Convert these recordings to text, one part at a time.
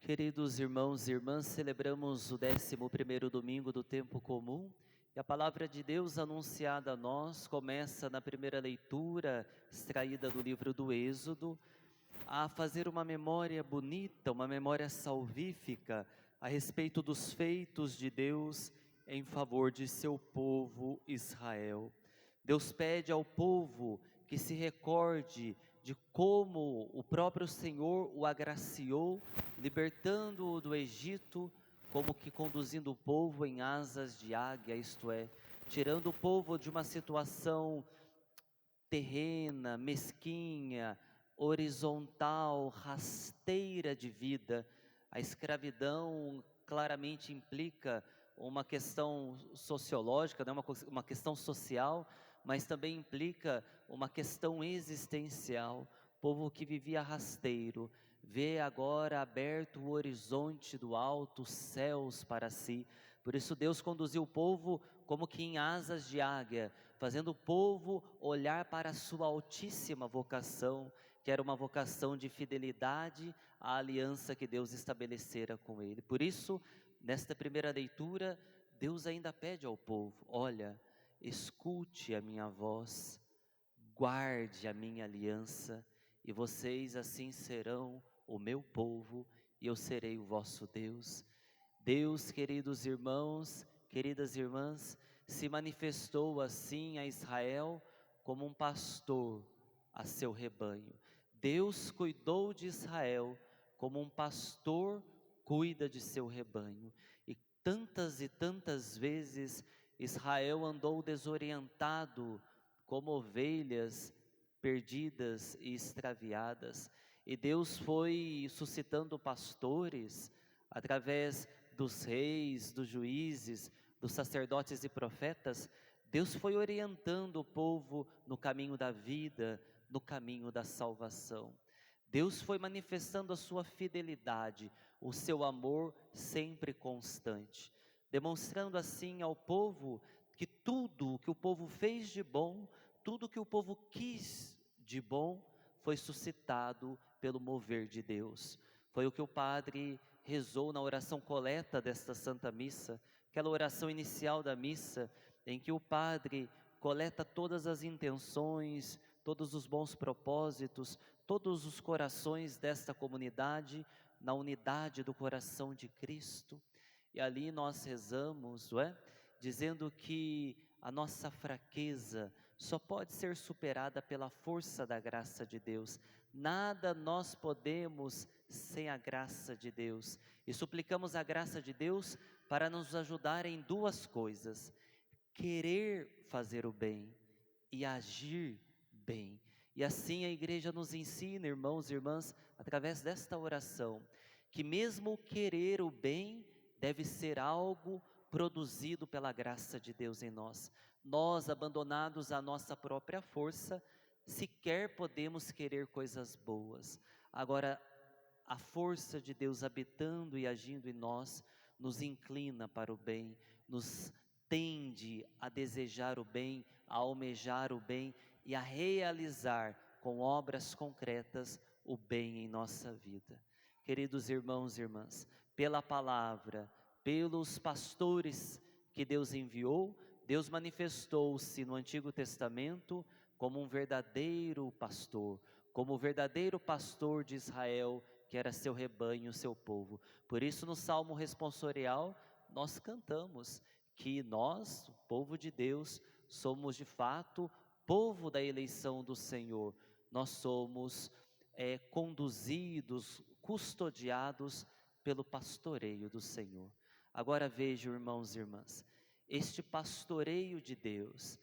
Queridos irmãos e irmãs, celebramos o 11º domingo do tempo comum e a palavra de Deus anunciada a nós começa na primeira leitura, extraída do livro do Êxodo, a fazer uma memória bonita, uma memória salvífica a respeito dos feitos de Deus em favor de seu povo Israel. Deus pede ao povo que se recorde de como o próprio Senhor o agraciou, libertando-o do Egito, como que conduzindo o povo em asas de águia, isto é, tirando o povo de uma situação terrena, mesquinha, horizontal, rasteira de vida. A escravidão claramente implica uma questão sociológica, né? Uma questão social, mas também implica uma questão existencial. Povo que vivia rasteiro, vê agora aberto o horizonte do alto, os céus para si. Por isso Deus conduziu o povo como que em asas de águia, fazendo o povo olhar para a sua altíssima vocação, que era uma vocação de fidelidade à aliança que Deus estabelecera com ele. Por isso, nesta primeira leitura, Deus ainda pede ao povo: olha, escute a minha voz, guarde a minha aliança, e vocês assim serão o meu povo, e eu serei o vosso Deus. Deus, queridos irmãos, queridas irmãs, se manifestou assim a Israel como um pastor a seu rebanho. Deus cuidou de Israel como um pastor cuida de seu rebanho. E tantas vezes Israel andou desorientado como ovelhas perdidas e extraviadas. E Deus foi suscitando pastores através dos reis, dos juízes, dos sacerdotes e profetas. Deus foi orientando o povo no caminho da vida, no caminho da salvação. Deus foi manifestando a sua fidelidade, o seu amor sempre constante, demonstrando assim ao povo que tudo o que o povo fez de bom, tudo o que o povo quis de bom, foi suscitado pelo mover de Deus. Foi o que o padre rezou na oração coleta desta Santa Missa, aquela oração inicial da missa, em que o padre coleta todas as intenções, todos os bons propósitos, todos os corações desta comunidade, na unidade do coração de Cristo. E ali nós rezamos, não é? Dizendo que a nossa fraqueza só pode ser superada pela força da graça de Deus. Nada nós podemos sem a graça de Deus. E suplicamos a graça de Deus para nos ajudar em duas coisas: querer fazer o bem e agir bem. E assim a igreja nos ensina, irmãos e irmãs, através desta oração, que mesmo o querer o bem deve ser algo produzido pela graça de Deus em nós. Nós, abandonados à nossa própria força, sequer podemos querer coisas boas. Agora, a força de Deus habitando e agindo em nós, nos inclina para o bem, nos tende a desejar o bem, a almejar o bem e a realizar com obras concretas o bem em nossa vida. Queridos irmãos e irmãs, pela palavra, pelos pastores que Deus enviou, Deus manifestou-se no Antigo Testamento como um verdadeiro pastor, como o verdadeiro pastor de Israel, que era seu rebanho, seu povo. Por isso no Salmo responsorial nós cantamos que nós, o povo de Deus, somos de fato povo da eleição do Senhor. Nós somos conduzidos, custodiados pelo pastoreio do Senhor. Agora vejam, irmãos e irmãs, este pastoreio de Deus,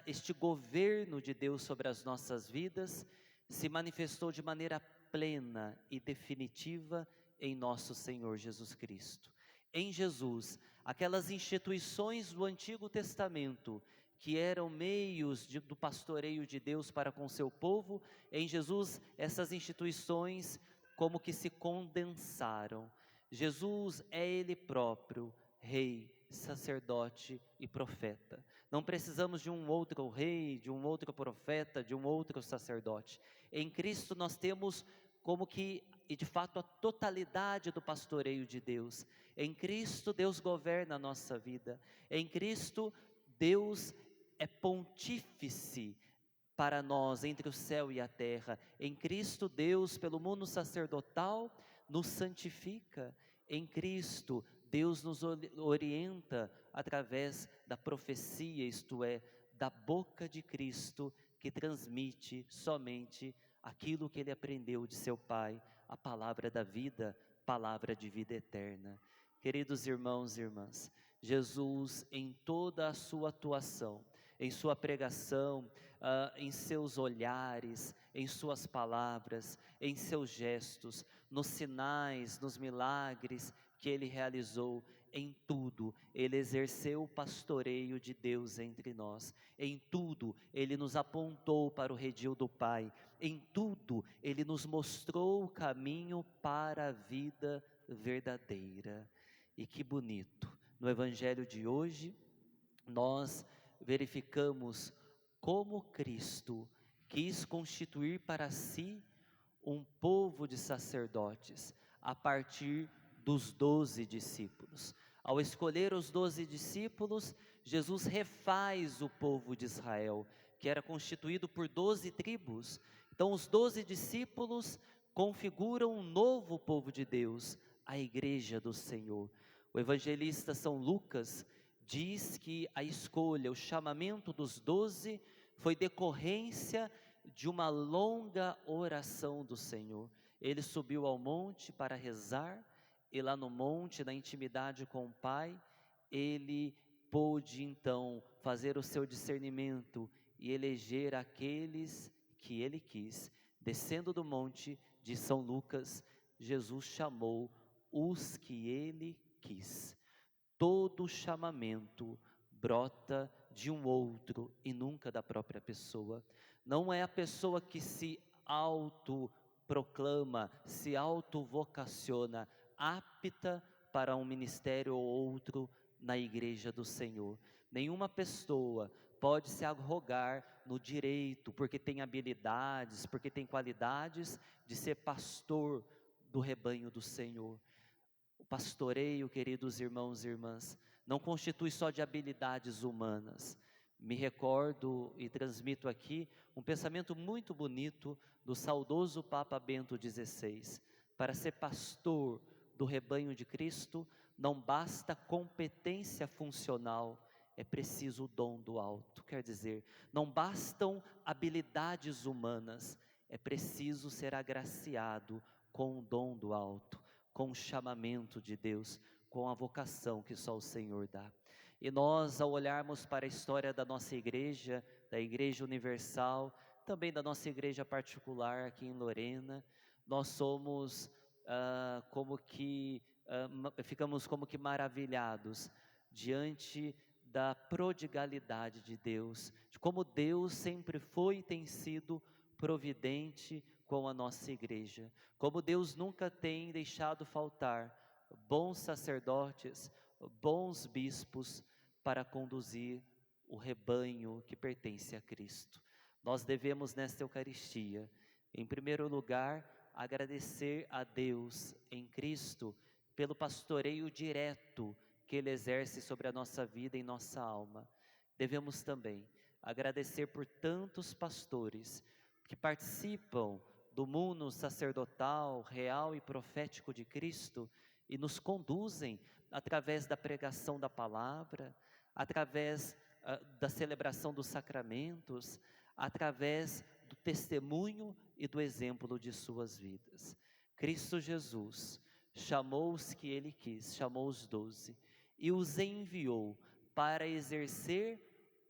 este governo de Deus sobre as nossas vidas, se manifestou de maneira plena e definitiva em nosso Senhor Jesus Cristo. Em Jesus, aquelas instituições do Antigo Testamento, que eram meios do pastoreio de Deus para com seu povo, em Jesus essas instituições como que se condensaram. Jesus é Ele próprio, Rei, sacerdote e profeta. Não precisamos de um outro rei, de um outro profeta, de um outro sacerdote. Em Cristo nós temos como que, e de fato, a totalidade do pastoreio de Deus. Em Cristo, Deus governa a nossa vida. Em Cristo, Deus é pontífice para nós entre o céu e a terra. Em Cristo, Deus, pelo mundo sacerdotal, nos santifica. Em Cristo, Deus nos orienta através da profecia, isto é, da boca de Cristo, que transmite somente aquilo que ele aprendeu de seu Pai, a palavra da vida, palavra de vida eterna. Queridos irmãos e irmãs, Jesus, em toda a sua atuação, em sua pregação, em seus olhares, em suas palavras, em seus gestos, nos sinais, nos milagres que ele realizou, em tudo, ele exerceu o pastoreio de Deus entre nós. Em tudo, ele nos apontou para o redil do Pai. Em tudo, ele nos mostrou o caminho para a vida verdadeira. E que bonito, no Evangelho de hoje, nós verificamos como Cristo quis constituir para si um povo de sacerdotes, a partir dos 12 discípulos. Ao escolher os 12 discípulos, Jesus refaz o povo de Israel, que era constituído por 12 tribos. Então, os 12 discípulos configuram um novo povo de Deus, a igreja do Senhor. O evangelista São Lucas diz que a escolha, o chamamento dos 12 foi decorrência de uma longa oração do Senhor. Ele subiu ao monte para rezar, e lá no monte, na intimidade com o Pai, ele pôde então fazer o seu discernimento e eleger aqueles que ele quis. Descendo do monte de São Lucas, Jesus chamou os que ele quis. Todo chamamento brota de um outro e nunca da própria pessoa. Não é a pessoa que se autoproclama, se autovocaciona, apta para um ministério ou outro na igreja do Senhor. Nenhuma pessoa pode se arrogar no direito, porque tem habilidades, porque tem qualidades, de ser pastor do rebanho do Senhor. O pastoreio, queridos irmãos e irmãs, não constitui só de habilidades humanas. Me recordo e transmito aqui um pensamento muito bonito do saudoso Papa Bento XVI. Para ser pastor do rebanho de Cristo, não basta competência funcional, é preciso o dom do alto. Quer dizer, não bastam habilidades humanas, é preciso ser agraciado com o dom do alto, com o chamamento de Deus, com a vocação que só o Senhor dá. E nós, ao olharmos para a história da nossa igreja, da Igreja Universal, também da nossa igreja particular aqui em Lorena, nós somos ficamos como que maravilhados diante da prodigalidade de Deus, de como Deus sempre foi e tem sido providente com a nossa igreja, como Deus nunca tem deixado faltar bons sacerdotes, bons bispos para conduzir o rebanho que pertence a Cristo. Nós devemos nesta Eucaristia, em primeiro lugar, agradecer a Deus em Cristo pelo pastoreio direto que Ele exerce sobre a nossa vida e nossa alma. Devemos também agradecer por tantos pastores que participam do mundo sacerdotal, real e profético de Cristo e nos conduzem através da pregação da palavra, através da celebração dos sacramentos, através do testemunho e do exemplo de suas vidas. Cristo Jesus chamou os que Ele quis, chamou os 12 e os enviou para exercer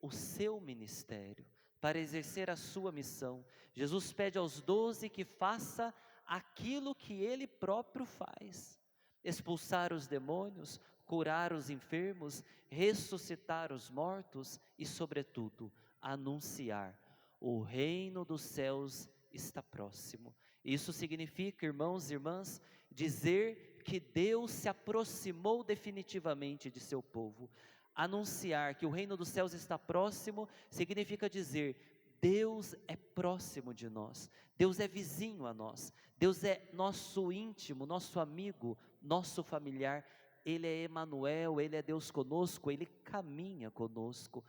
o seu ministério, para exercer a sua missão. Jesus pede aos 12 que faça aquilo que Ele próprio faz: expulsar os demônios, curar os enfermos, ressuscitar os mortos e, sobretudo, anunciar: o reino dos céus está próximo. Isso significa, irmãos e irmãs, dizer que Deus se aproximou definitivamente de seu povo. Anunciar que o reino dos céus está próximo significa dizer: Deus é próximo de nós, Deus é vizinho a nós, Deus é nosso íntimo, nosso amigo, nosso familiar. Ele é Emanuel, Ele é Deus conosco, Ele caminha conosco,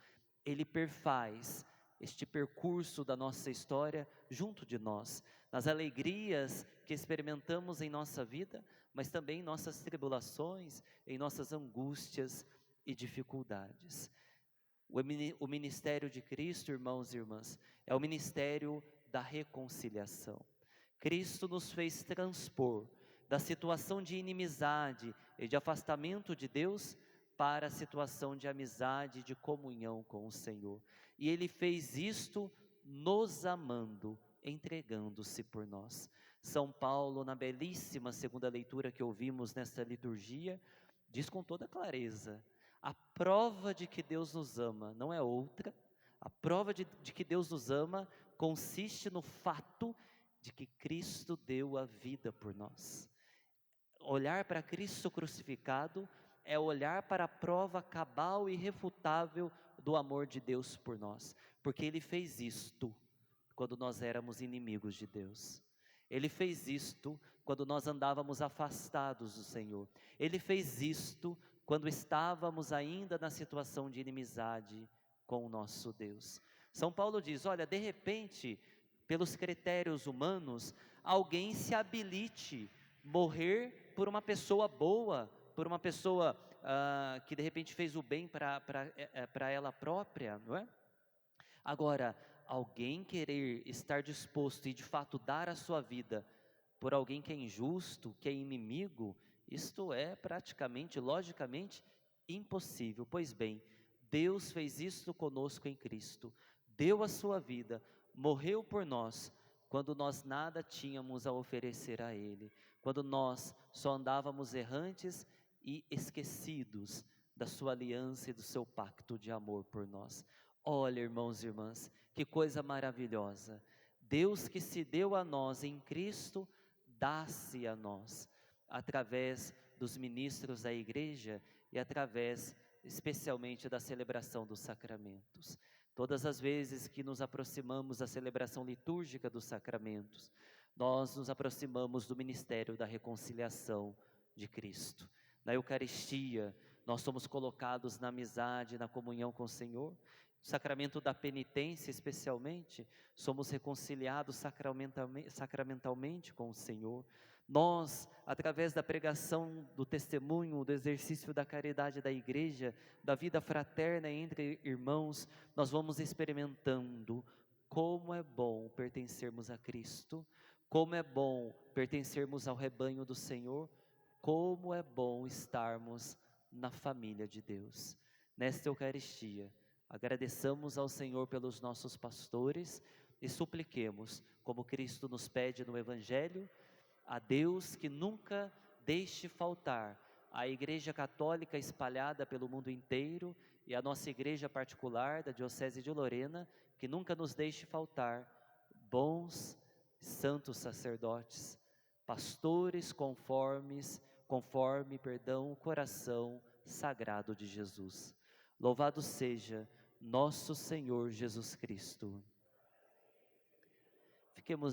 Ele perfaz este percurso da nossa história junto de nós, nas alegrias que experimentamos em nossa vida, mas também em nossas tribulações, em nossas angústias e dificuldades. O ministério de Cristo, irmãos e irmãs, é o ministério da reconciliação. Cristo nos fez transpor da situação de inimizade e de afastamento de Deus para a situação de amizade e de comunhão com o Senhor. E Ele fez isto nos amando, entregando-se por nós. São Paulo, na belíssima segunda leitura que ouvimos nesta liturgia, diz com toda clareza: a prova de que Deus nos ama não é outra, a prova de que Deus nos ama consiste no fato de que Cristo deu a vida por nós. Olhar para Cristo crucificado é olhar para a prova cabal e irrefutável do amor de Deus por nós, porque Ele fez isto quando nós éramos inimigos de Deus. Ele fez isto quando nós andávamos afastados do Senhor. Ele fez isto quando estávamos ainda na situação de inimizade com o nosso Deus. São Paulo diz: olha, de repente, pelos critérios humanos, alguém se habilite morrer por uma pessoa boa, por uma pessoa que de repente fez o bem para ela própria, não é? Agora, alguém querer estar disposto e de fato dar a sua vida por alguém que é injusto, que é inimigo, isto é praticamente, logicamente, impossível. Pois bem, Deus fez isso conosco em Cristo, deu a sua vida, morreu por nós, quando nós nada tínhamos a oferecer a Ele, quando nós só andávamos errantes e esquecidos da sua aliança e do seu pacto de amor por nós. Olha, irmãos e irmãs, que coisa maravilhosa, Deus que se deu a nós em Cristo, dá-se a nós, através dos ministros da igreja e através especialmente da celebração dos sacramentos. Todas as vezes que nos aproximamos da celebração litúrgica dos sacramentos, nós nos aproximamos do ministério da reconciliação de Cristo. Na Eucaristia, nós somos colocados na amizade, na comunhão com o Senhor. No sacramento da penitência, especialmente, somos reconciliados sacramentalmente com o Senhor. Nós, através da pregação, do testemunho, do exercício da caridade da igreja, da vida fraterna entre irmãos, nós vamos experimentando como é bom pertencermos a Cristo, como é bom pertencermos ao rebanho do Senhor, como é bom estarmos na família de Deus. Nesta Eucaristia, agradeçamos ao Senhor pelos nossos pastores e supliquemos, como Cristo nos pede no Evangelho, a Deus que nunca deixe faltar a Igreja Católica espalhada pelo mundo inteiro e a nossa igreja particular da Diocese de Lorena, que nunca nos deixe faltar bons, santos sacerdotes, pastores conforme o coração sagrado de Jesus. Louvado seja nosso Senhor Jesus Cristo. Fiquemos